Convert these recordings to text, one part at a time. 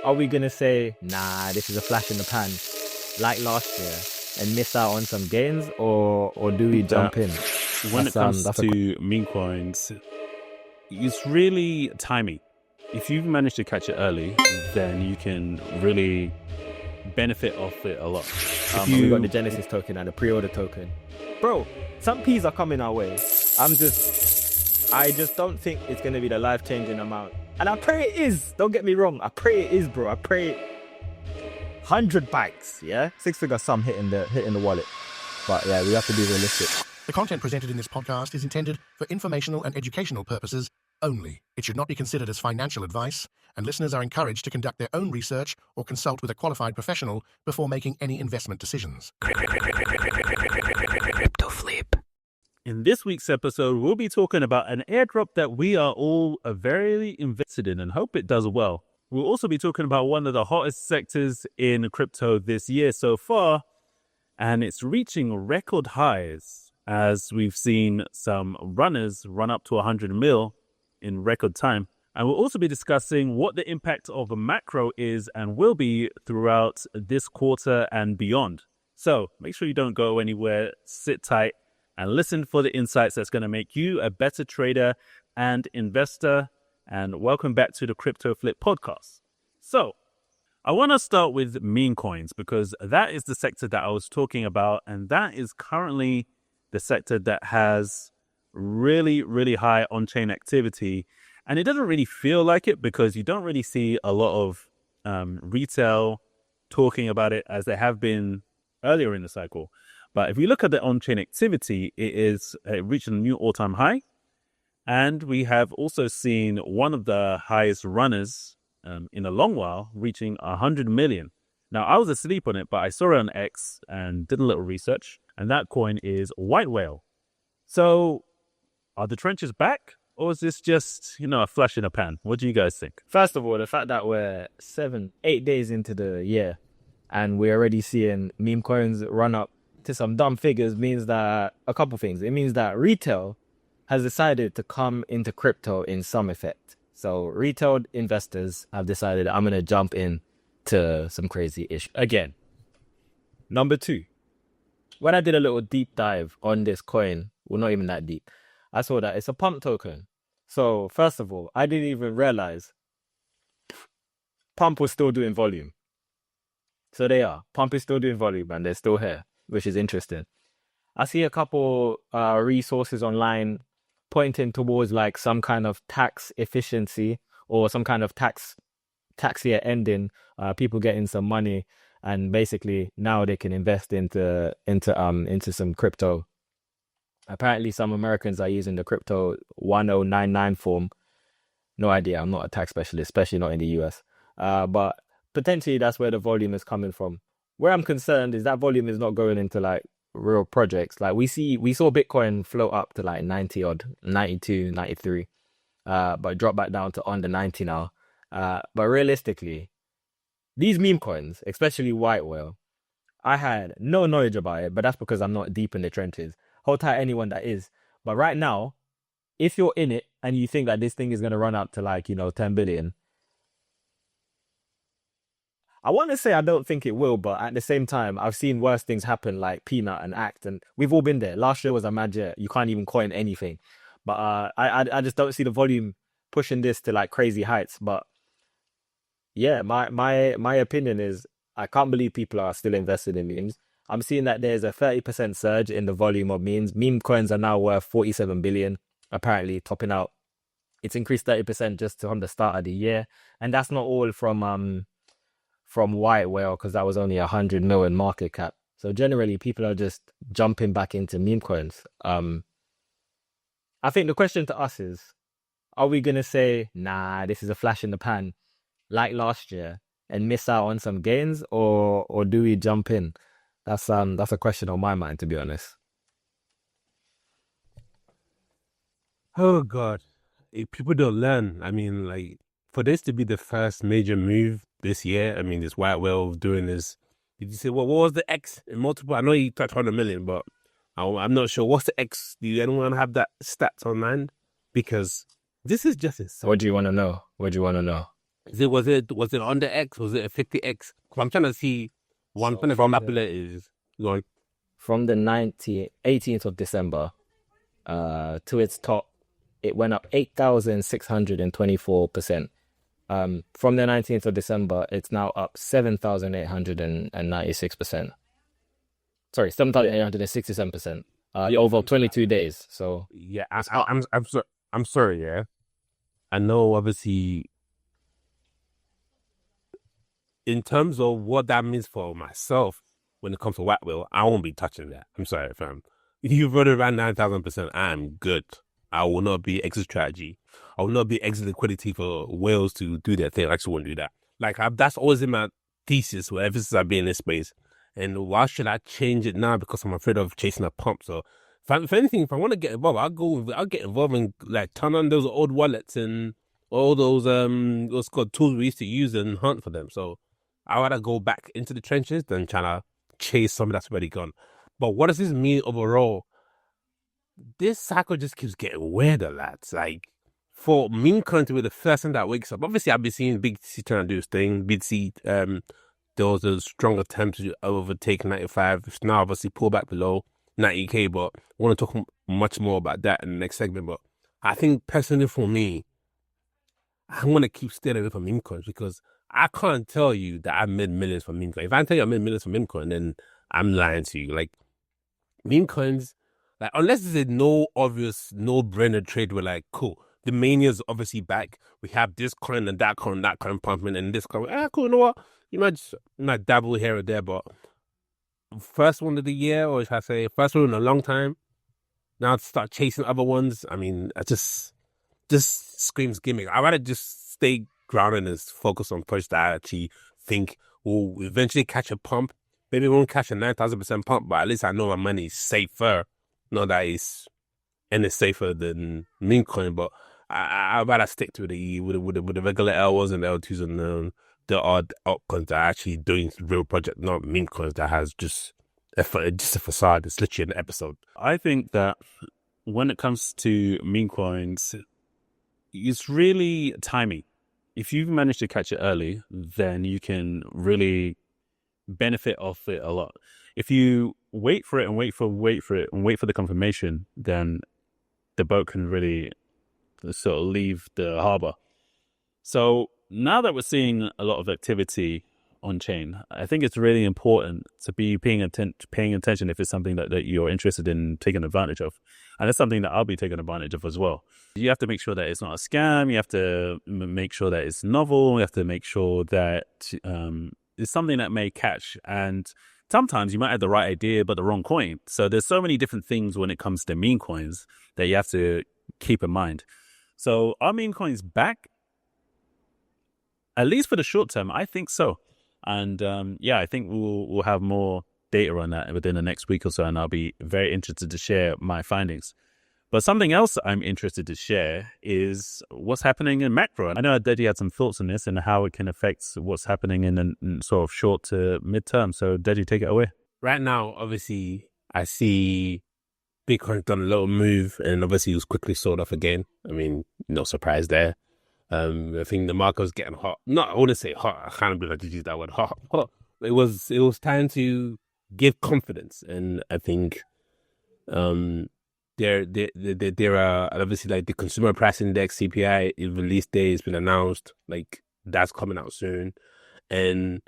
are we going to say, nah, this is a flash in the pan like last year and miss out on some gains, or do we jump in? When it comes to meme coins, it's really timing. If you've managed to catch it early, then you can really benefit off it a lot. We got the Genesis token and the pre-order token. Bro, some P's are coming our way. I just don't think it's going to be the life-changing amount. And I pray it is. Don't get me wrong. I pray it is, bro. I pray 100 banks, yeah? Six-figure sum hitting the wallet. But yeah, we have to be realistic. The content presented in this podcast is intended for informational and educational purposes only. It should not be considered as financial advice, and listeners are encouraged to conduct their own research or consult with a qualified professional before making any investment decisions. Crypto flip. In this week's episode, we'll be talking about an airdrop that we are all very invested in and hope it does well. We'll also be talking about one of the hottest sectors in crypto this year so far, and it's reaching record highs as we've seen some runners run up to 100 mil in record time. And we'll also be discussing what the impact of a macro is and will be throughout this quarter and beyond. So make sure you don't go anywhere, sit tight, and listen for the insights that's going to make you a better trader and investor. And welcome back to the Crypto Flip podcast. So I want to start with meme coins because that is the sector that I was talking about. And that is currently the sector that has really, really high on-chain activity. And it doesn't really feel like it because you don't really see a lot of retail talking about it as they have been earlier in the cycle. But if we look at the on-chain activity, it reached a new all-time high. And we have also seen one of the highest runners in a long while reaching 100 million. Now, I was asleep on it, but I saw it on X and did a little research. And that coin is White Whale. So are the trenches back? Or is this just, a flash in a pan? What do you guys think? First of all, the fact that we're 8 days into the year and we're already seeing meme coins run up to some dumb figures means that a couple things. It means that retail has decided to come into crypto in some effect. So retail investors have decided I'm going to jump in to some crazy issue. Again, number two, when I did a little deep dive on this coin, well, not even that deep, I saw that it's a pump token. So first of all, I didn't even realize pump was still doing volume. So they are. Pump is still doing volume and they're still here, which is interesting. I see a couple resources online pointing towards like some kind of tax efficiency or some kind of tax year ending, people getting some money, and basically now they can invest into some crypto. Apparently some Americans are using the crypto 1099 form. No idea. I'm not a tax specialist, especially not in the US. But potentially that's where the volume is coming from. Where I'm concerned is that volume is not going into like real projects. Like we saw Bitcoin float up to like 90 odd, 92, 93, but drop back down to under 90 now. But realistically, these meme coins, especially White Whale, I had no knowledge about it, but that's because I'm not deep in the trenches. Hold tight, anyone that is. But right now, if you're in it and you think that this thing is going to run up to like, 10 billion, I want to say I don't think it will, but at the same time, I've seen worse things happen like Peanut and Act, and we've all been there. Last year was a magic. You can't even coin anything. But I just don't see the volume pushing this to like crazy heights. But yeah, my opinion is I can't believe people are still invested in memes. I'm seeing that there's a 30% surge in the volume of memes. Meme coins are now worth 47 billion, apparently topping out. It's increased 30% just from the start of the year. And that's not all from White Whale, because that was only 100 million market cap. So generally, people are just jumping back into meme coins. I think the question to us is, are we going to say, nah, this is a flash in the pan like last year and miss out on some gains, or do we jump in? That's a question on my mind, to be honest. Oh God, if people don't learn. I mean, like for this to be the first major move this year, I mean, this White Whale doing this. Did you say what was the X in multiple? I know you touched 100 million, but I'm not sure. What's the X? Do anyone have that stats online? Because this is just insane. What do you want to know? Was it under X? Was it a 50X? I'm trying to see one So thing from Apple is going. from the 18th of December to its top, it went up 8,624%. From the 19th of December, it's now up 7,896%. Sorry, 7,867%. Over 22 days. So Yeah, I'm sorry. Yeah, I know. Obviously, in terms of what that means for myself when it comes to white whale, I won't be touching that. I'm sorry, fam. You've run around 9,000%. I'm good. I will not be exit strategy. I will not be exit liquidity for whales to do their thing. I actually won't do that. Like that's always in my thesis wherever since I've been in this space. And why should I change it now? Because I'm afraid of chasing a pump. So if anything, if I want to get involved, I'll get involved and like turn on those old wallets and all those what's called tools we used to use and hunt for them. So I rather go back into the trenches than trying to chase something that's already gone. But what does this mean overall? This cycle just keeps getting weirder, lads. Like, for meme coin to be the first thing that wakes up, obviously I've been seeing BTC trying to do its thing. BTC, there was a strong attempt to overtake 95. It's now obviously pull back below 90K, but I want to talk much more about that in the next segment. But I think personally for me, I'm going to keep staying away from meme coins because I can't tell you that I made millions from meme coin. If I tell you I made millions from meme coin, then I'm lying to you. Like, meme coins, like, unless there's a no obvious, no-brainer trade, we're like, cool, the mania's obviously back. We have this coin and that coin pumping, and this coin. Cool, you know what? You might dabble here or there, but first one of the year, or should I say, first one in a long time, now to start chasing other ones, I mean, I just screams gimmick. I'd rather just stay grounded and focus on projects that I actually think will eventually catch a pump. Maybe it won't catch a 9,000% pump, but at least I know my money is safer. Not that it's safer than meme coin, but I'd rather stick to the regular L1s and L2s and the odd altcoins that are actually doing real project, not meme coins that has just a facade. It's literally an episode. I think that when it comes to meme coins, it's really timing. If you've managed to catch it early, then you can really benefit off it a lot. If you wait for it and wait for the confirmation, then the boat can really sort of leave the harbor. So now that we're seeing a lot of activity on chain, I think it's really important to be paying attention if it's something that you're interested in taking advantage of. And it's something that I'll be taking advantage of as well. You have to make sure that it's not a scam. You have to make sure that it's novel. You have to make sure that it's something that may catch. And sometimes you might have the right idea, but the wrong coin. So there's so many different things when it comes to meme coins that you have to keep in mind. So are meme coins back? At least for the short term, I think so. And I think we'll have more data on that within the next week or so, and I'll be very interested to share my findings. But something else I'm interested to share is what's happening in macro. I know Deji had some thoughts on this and how it can affect what's happening in the sort of short to mid-term. So Deji, take it away. Right now, obviously, I see Bitcoin done a little move, and obviously it was quickly sold off again. I mean, no surprise there. I think the market was getting hot. I wouldn't say hot. I can't believe I did use that word, hot. It was time to give confidence, and I think there are obviously like the consumer price index CPI release date has been announced. Like that's coming out soon, and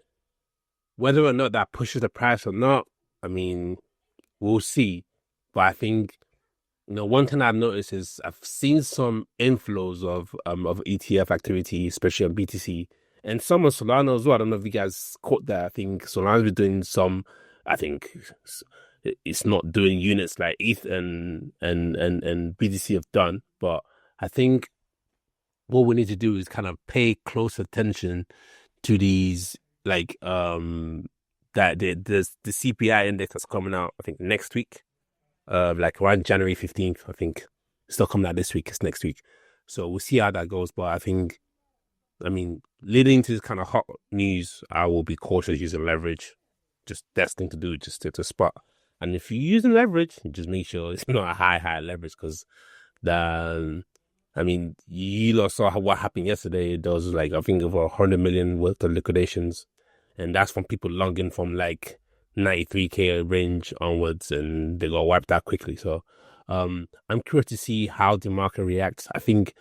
whether or not that pushes the price or not, I mean, we'll see. But I think, one thing I've noticed is I've seen some inflows of ETF activity, especially on BTC, and some on Solana as well. I don't know if you guys caught that. I think Solana's been doing some. I think it's not doing units like ETH and BTC have done, but I think what we need to do is kind of pay close attention to these, like that the CPI index that's coming out, I think next week. Like around January 15th, I think. It's not coming out this week, it's next week. So we'll see how that goes. But leading to this kind of hot news, I will be cautious using leverage. Just best thing to do, just to spot. And if you're using leverage, just make sure it's not a high leverage, because I mean, you lot saw what happened yesterday. There was like, I think, over 100 million worth of liquidations. And that's from people longing from like 93K range onwards, and they got wiped out quickly. So I'm curious to see how the market reacts. I think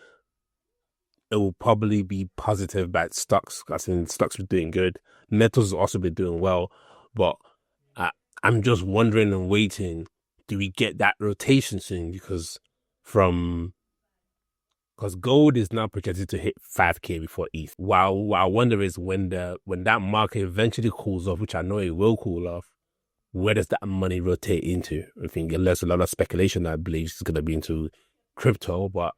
it will probably be positive about stocks. I think stocks are doing good. Metals will also be doing well. But I'm just wondering and waiting, do we get that rotation soon? Because gold is now projected to hit 5K before ETH. What I wonder is when that market eventually cools off, which I know it will cool off, where does that money rotate into? I think there's a lot of speculation I believe is going to be into crypto, but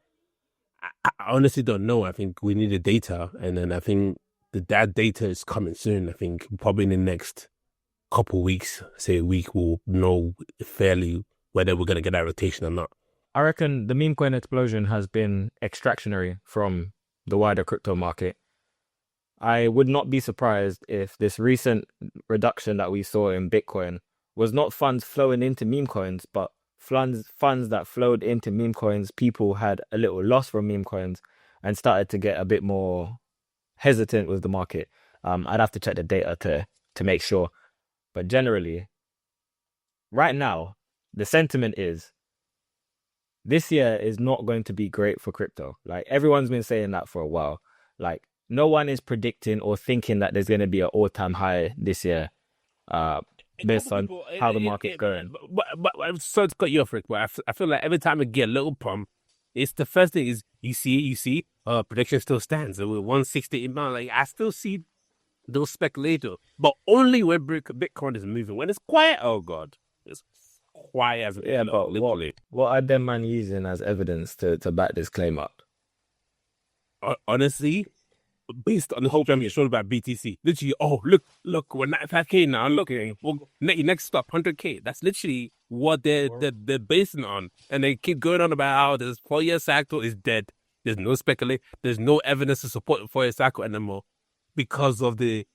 I honestly don't know. I think we need the data, and then I think that data is coming soon. I think probably in the next couple weeks, say a week, we'll know fairly whether we're going to get that rotation or not. I reckon the meme coin explosion has been extractionary from the wider crypto market. I would not be surprised if this recent reduction that we saw in Bitcoin was not funds flowing into meme coins, but funds that flowed into meme coins. People had a little loss from meme coins and started to get a bit more hesitant with the market. I'd have to check the data to make sure. But generally, right now, the sentiment is this year is not going to be great for crypto. Like, everyone's been saying that for a while. Like, no one is predicting or thinking that there's going to be an all-time high this year, based on how the market's going. But I'm sorry to cut you off, Rick, but I feel like every time I get a little pump, it's the first thing is you see, prediction still stands. With 160 amount, like I still see those speculators, but only when Bitcoin is moving. When it's quiet, oh God, it's quiet as Yeah, but what are them man using as evidence to back this claim up? Honestly, based on the whole time you showed about BTC, literally, look, we're 95K now. Look, next stop 100K. That's literally what they're basing on, and they keep going on about how this 4-year cycle is dead. There's no speculation. There's no evidence to support the 4-year cycle anymore because of the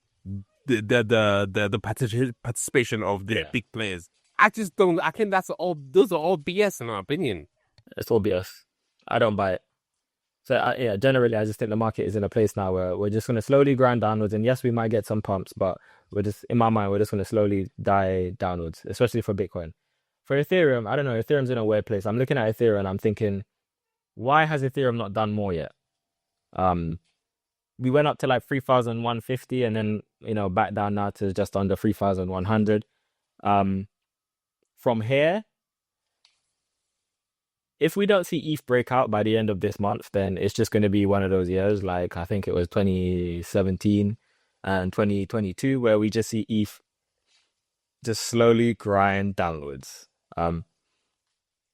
participation of the big players. I just don't. I think those are all BS in our opinion. It's all BS. I don't buy it. So generally, I just think the market is in a place now where we're just going to slowly grind downwards. And yes, we might get some pumps, but in my mind, we're just going to slowly die downwards, especially for Bitcoin. For Ethereum, I don't know. Ethereum's in a weird place. I'm looking at Ethereum and I'm thinking, why has Ethereum not done more yet? We went up to like 3,150 and then, back down now to just under 3,100. From here, if we don't see ETH break out by the end of this month, then it's just going to be one of those years like I think it was 2017 and 2022 where we just see ETH just slowly grind downwards.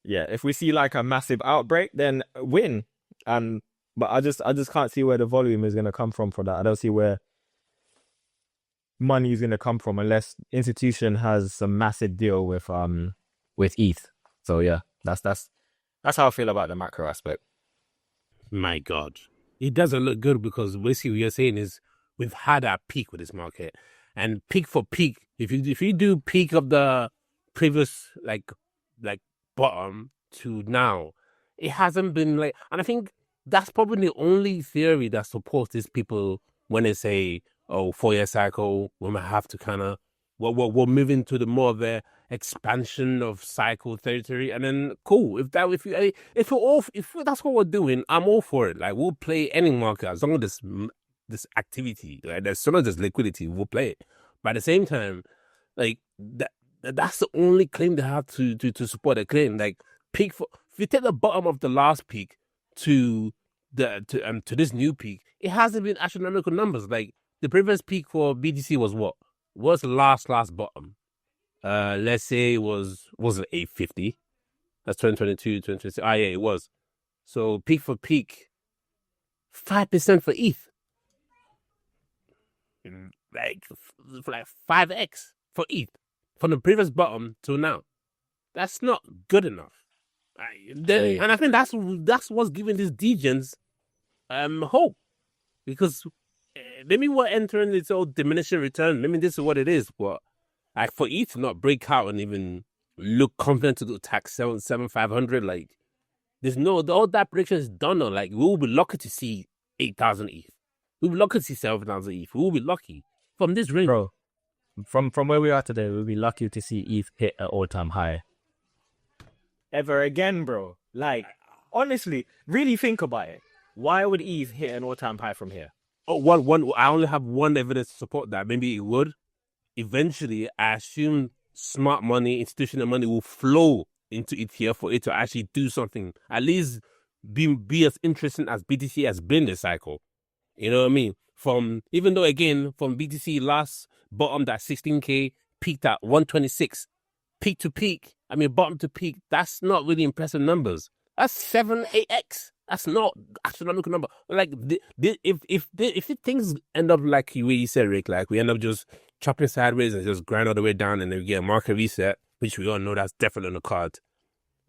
If we see like a massive outbreak, then win. But I just can't see where the volume is going to come from for that. I don't see where money is going to come from unless institution has a massive deal with ETH. So yeah, that's how I feel about the macro aspect. My God, it doesn't look good because basically what you're saying is we've had our peak with this market, and peak for peak. If you do peak of the previous like bottom to now, it hasn't been like, and I think that's probably the only theory that supports these people when they say, oh, 4-year cycle, we might have to kind of we're moving to the more of the expansion of cycle territory, and then cool. If that's what we're doing, I'm all for it. Like, we'll play any market as long as this activity, like as soon as there's liquidity, we'll play it. But at the same time, like that's the only claim they have to support a claim. Like, peak for, if you take the bottom of the last peak to this new peak, it hasn't been astronomical numbers. Like, the previous peak for BTC was what? What's the last bottom? Let's say it was it 850? That's 2022, 2023. Ah, yeah, it was. So peak for peak, 5% for ETH. Like 5x for ETH from the previous bottom to now. That's not good enough. And I think that's what's giving these degens hope, because maybe we're entering this old diminishing return. Maybe this is what it is. But like, for ETH to not break out and even look confident to attack 7,500, like, There's no, all that prediction is done now. Like, we'll be lucky to see 8,000 ETH. We'll be lucky to see 7,000 ETH. We'll be lucky from this range. Bro, from where we are today, we'll be lucky to see ETH hit an all-time high. Ever again, bro. Like, honestly, really think about it. Why would ETH hit an all-time high from here? Oh, I only have one evidence to support that. Maybe it would. Eventually, I assume smart money, institutional money will flow into ETF for it to actually do something. At least be as interesting as BTC has been this cycle. You know what I mean? Even though, again, from BTC last bottomed at 16K, peaked at 126, peak to peak, bottom to peak, that's not really impressive numbers. That's 7-8x. That's not astronomical number. Like, if things end up like you said, Rick, like we end up just chopping sideways and just grind all the way down and then we get a market reset, which we all know that's definitely on the card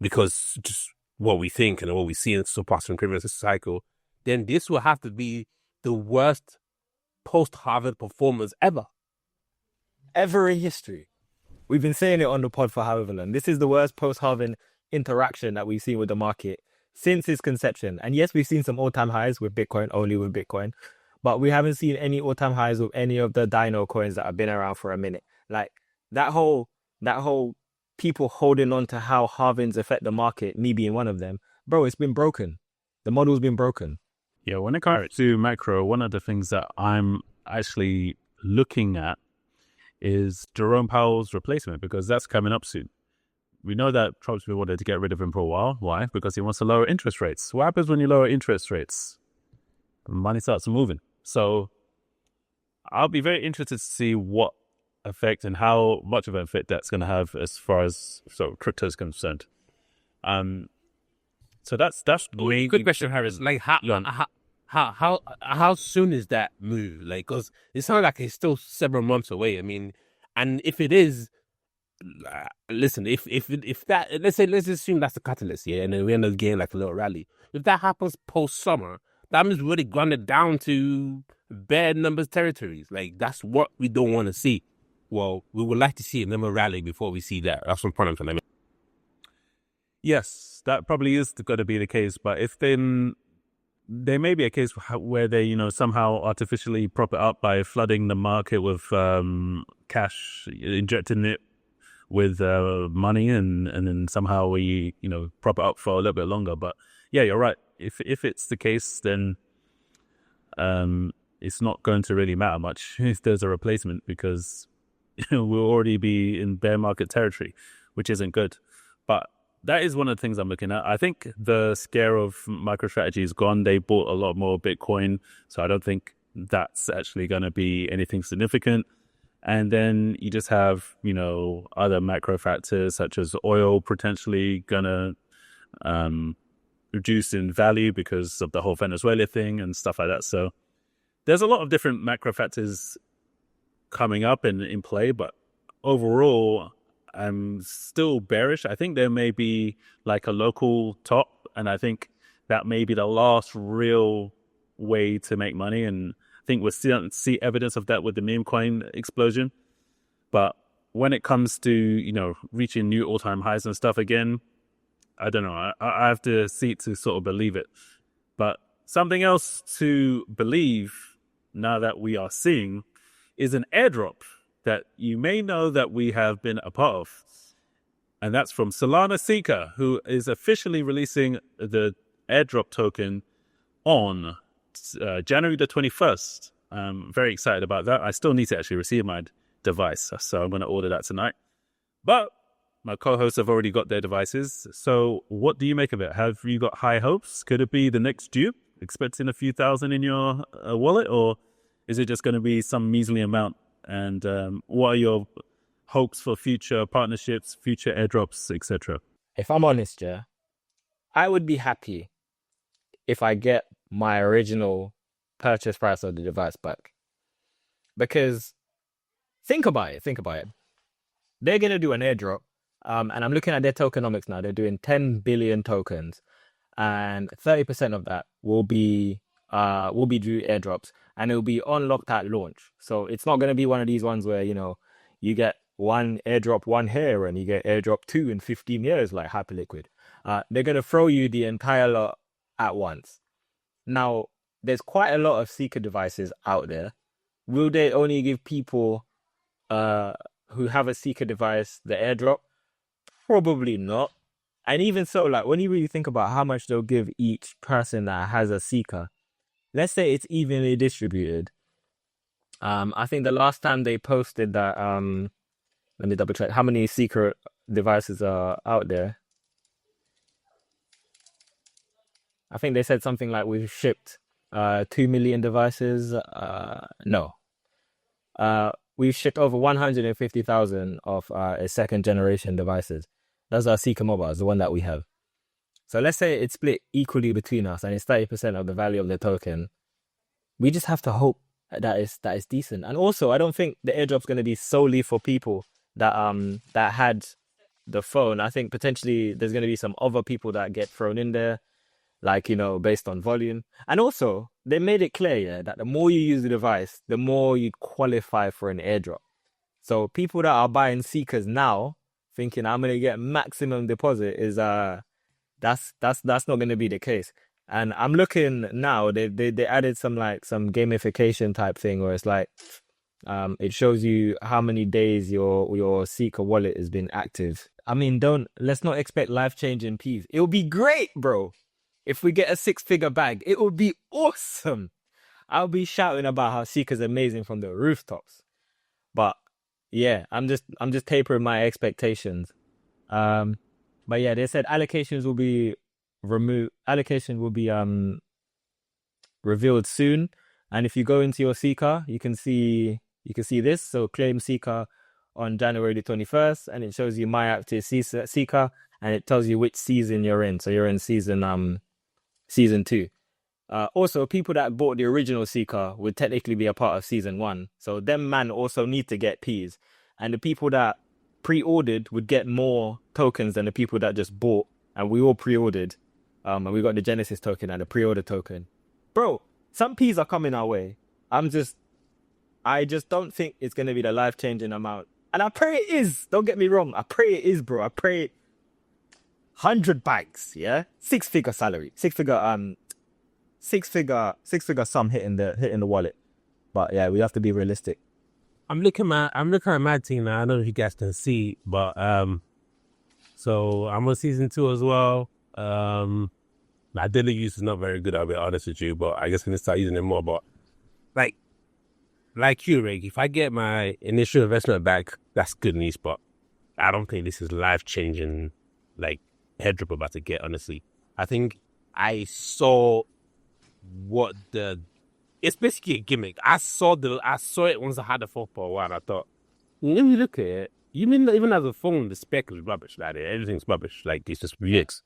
because just what we think and what we see in so past and previous cycle, then this will have to be the worst post-Harvard performance ever. Ever in history. We've been saying it on the pod for however long. This is the worst post-halving interaction that we've seen with the market since its conception. And yes, we've seen some all-time highs with Bitcoin, only with Bitcoin, but we haven't seen any all-time highs with any of the Dino coins that have been around for a minute. Like that whole people holding on to how halvings affect the market, me being one of them, bro, it's been broken. The model's been broken. Yeah, when it comes to macro, one of the things that I'm actually looking at is Jerome Powell's replacement, because that's coming up soon. We know that Trump's been wanting to get rid of him for a while. Why? Because he wants to lower interest rates. What happens when you lower interest rates? Money starts moving. So I'll be very interested to see what effect and how much of an effect that's going to have as far as crypto is concerned. So that's good question, Harris. Like how soon is that move? Like, because it sounds like it's still several months away. And if it is, listen, if that, let's assume that's the catalyst, yeah, and then we end up getting like a little rally. If that happens post summer, that means we already grounded down to bare numbers territories. Like, that's what we don't want to see. Well, we would like to see another rally before we see that. That's one point I'm trying to make. Yes, that probably is going to be the case. But if then there may be a case where they, somehow artificially prop it up by flooding the market with cash, injecting it with money, and then somehow we, prop it up for a little bit longer. But yeah, you're right. If it's the case, then it's not going to really matter much if there's a replacement, because we'll already be in bear market territory, which isn't good. But that is one of the things I'm looking at. I think the scare of MicroStrategy is gone. They bought a lot more Bitcoin, so I don't think that's actually going to be anything significant. And then you just have, other macro factors such as oil potentially going to reduce in value because of the whole Venezuela thing and stuff like that. So there's a lot of different macro factors coming up and in play, but overall, I'm still bearish. I think there may be like a local top, and I think that may be the last real way to make money. And I think we're still see evidence of that with the meme coin explosion. But when it comes to, reaching new all-time highs and stuff again, I don't know. I have to see it to sort of believe it. But something else to believe now that we are seeing is an airdrop that you may know that we have been a part of. And that's from Solana Seeker, who is officially releasing the airdrop token on January the 21st. I'm very excited about that. I still need to actually receive my device, so I'm going to order that tonight. But my co-hosts have already got their devices. So what do you make of it? Have you got high hopes? Could it be the next dupe? Expecting a few thousand in your wallet? Or is it just going to be some measly amount? And what are your hopes for future partnerships, future airdrops, etc.? If I'm honest, yeah, I would be happy if I get my original purchase price of the device back. Because think about it. They're going to do an airdrop. And I'm looking at their tokenomics now. They're doing 10 billion tokens. And 30% of that will be due airdrops. And it'll be unlocked at launch. So it's not going to be one of these ones where, you get one airdrop 1 here and you get airdrop 2 in 15 years, like Hyperliquid. They're going to throw you the entire lot at once. Now, there's quite a lot of Seeker devices out there. Will they only give people who have a Seeker device the airdrop? Probably not. And even so, like when you really think about how much they'll give each person that has a Seeker, let's say it's evenly distributed. I think the last time they posted that, let me double check how many Seeker devices are out there. I think they said something like we've shipped 2 million devices. No. We've shipped over 150,000 of a second generation devices. Those are Seeker mobiles, the one that we have. So let's say it's split equally between us and it's 30% of the value of the token. We just have to hope that is decent. And also, I don't think the airdrop's going to be solely for people that had the phone. I think potentially there's going to be some other people that get thrown in there, like, you know, based on volume. And also, they made it clear, yeah, that the more you use the device, the more you qualify for an airdrop. So people that are buying Seekers now, thinking I'm gonna get maximum deposit, is that's not gonna be the case. And I'm looking now, they added some gamification type thing where it's like it shows you how many days your Seeker wallet has been active. I mean, let's not expect life-changing P's. It would be great, bro. If we get a 6-figure bag, it would be awesome. I'll be shouting about how Seeker's amazing from the rooftops. But yeah, I'm just tapering my expectations. But yeah, they said allocations will be removed. Allocation will be revealed soon. And if you go into your Seeker, you can see this. So claim Seeker on January the 21st, and it shows you my active Seeker, and it tells you which season you're in. So you're in season 2. Also, people that bought the original Seeker would technically be a part of season 1. So them man also need to get Ps. And the people that pre-ordered would get more tokens than the people that just bought. And we all pre-ordered. And we got the Genesis token and the pre-order token. Bro, some Ps are coming our way. I just don't think it's going to be the life-changing amount. And I pray it is. Don't get me wrong. I pray it is, bro. I pray 100 bags, yeah? 6-figure salary. 6-figure sum hitting the wallet. But yeah, we have to be realistic. I'm looking at my team now. I don't know if you guys can see, but so I'm on season 2 as well. My daily use is not very good, I'll be honest with you, but I guess I'm gonna start using it more. But like you, Rick, if I get my initial investment back, that's good news. But I don't think this is life changing, like airdrop about to get. Honestly, I think I saw it's basically a gimmick. I saw it once I had the phone for a while. And I thought, let me look at it. You mean even as a phone, the spec is rubbish. Like everything's rubbish. Like it's just gimmicks.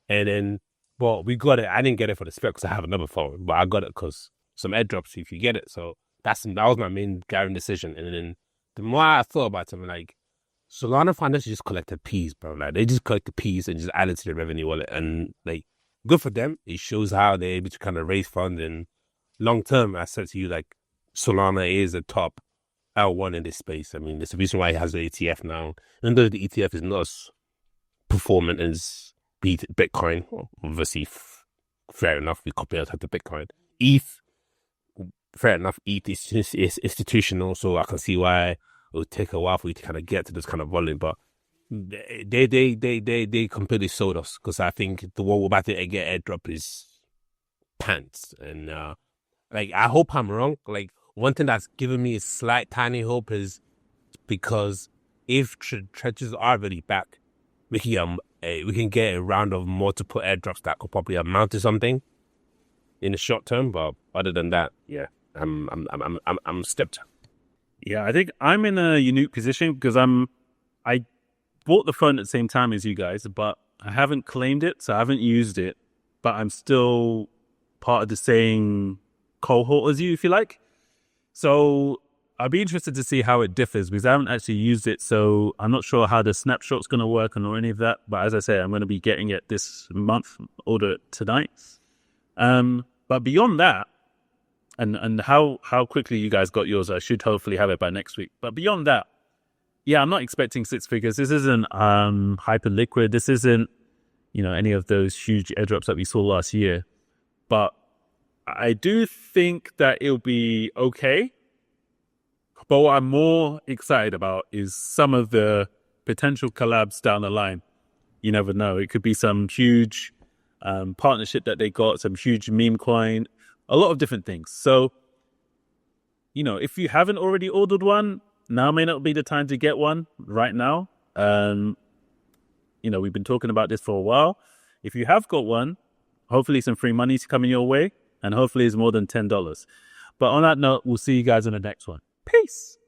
And then, well, we got it. I didn't get it for the spec because I have another phone, but I got it because some airdrops if you get it. So that was my main glaring decision. And then the more I thought about it, I'm like, Solana Foundation just collected Ps, bro. Like they just collected Ps and just added to the revenue wallet, and like good for them. It shows how they're able to kind of raise funds. And long term, I said to you, like Solana is a top L1 in this space. I mean, there's a reason why it has the ETF now. Even though the ETF is not as performant as Bitcoin, obviously, fair enough, we compare that to Bitcoin. ETH, fair enough, ETH is institutional, so I can see why it would take a while for you to kind of get to this kind of volume, but they completely sold us, because I think the one we're about to get airdrop is pants. And like, I hope I'm wrong. Like, one thing that's given me a slight tiny hope is because if treasures are really back, we can get a round of multiple airdrops that could probably amount to something in the short term. But other than that, yeah, I'm stepped. Yeah, I think I'm in a unique position because I bought the phone at the same time as you guys, but I haven't claimed it, so I haven't used it, but I'm still part of the same cohort as you, if you like. So I'll be interested to see how it differs because I haven't actually used it, so I'm not sure how the snapshot's going to work or any of that. But as I say, I'm going to be getting it this month, order it tonight. But beyond that, and how quickly you guys got yours, I should hopefully have it by next week. But beyond that, yeah, I'm not expecting six figures. This isn't Hyperliquid. This isn't, any of those huge airdrops that we saw last year. But I do think that it'll be okay. But what I'm more excited about is some of the potential collabs down the line. You never know. It could be some huge partnership that they got, some huge meme coin, a lot of different things. So, if you haven't already ordered one, now may not be the time to get one right now. We've been talking about this for a while. If you have got one, hopefully some free money's coming your way, and hopefully it's more than $10. But on that note, we'll see you guys in the next one. Peace.